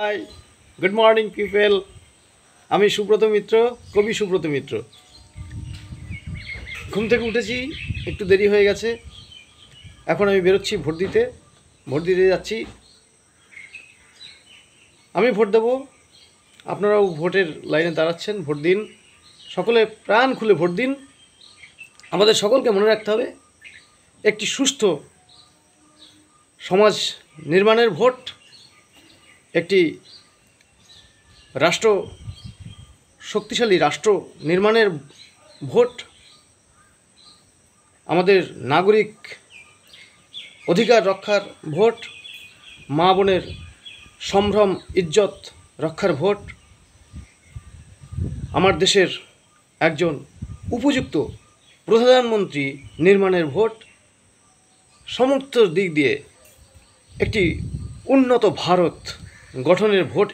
High, good morning people. আমি সুব্রত মিত্র, কবি সুব্রত মিত্র। ঘুম থেকে উঠেছি, একটু দেরি হয়ে গেছে। এখন আমি বেরোচ্ছি ভোট দিতে যাচ্ছি। আমি ভোট দেব, আপনারাও ভোটের লাইনে দাঁড়াচ্ছেন। ভোট দিন, সকলে প্রাণ খুলে ভোট দিন। আমাদের সকলকে মনে রাখতে হবে, একটি সুস্থ সমাজ নির্মাণের ভোট, একটি শক্তিশালী রাষ্ট্র নির্মাণের ভোট, আমাদের নাগরিক অধিকার রক্ষার ভোট, মা বোনের সম্ভ্রম ইজ্জত রক্ষার ভোট, আমার দেশের একজন উপযুক্ত প্রধানমন্ত্রী নির্মাণের ভোট, সমস্ত দিক দিয়ে একটি উন্নত ভারত গঠনের ভোট।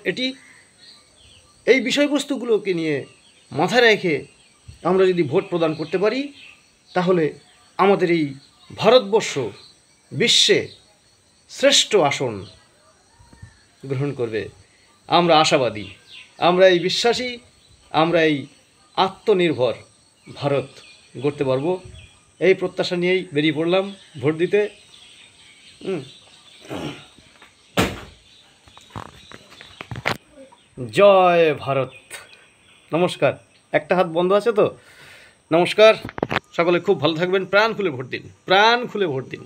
এই বিষয়বস্তুগুলোকে নিয়ে মাথায় রেখে আমরা যদি ভোট প্রদান করতে পারি, তাহলে আমাদের এই ভারতবর্ষ বিশ্বে শ্রেষ্ঠ আসন গ্রহণ করবে। আমরা আশাবাদী, আমরা এই বিশ্বাসী, আমরা এই আত্মনির্ভর ভারত গড়তে পারবো। এই প্রত্যাশা নিয়েই বেরিয়ে পড়লাম ভোট দিতে। জয় ভারত। নমস্কার। একটা হাত বন্ধ আছে তো। নমস্কার, সকলে খুব ভালো থাকবেন। প্রাণ খুলে ভোট দিন, প্রাণ খুলে ভোট দিন।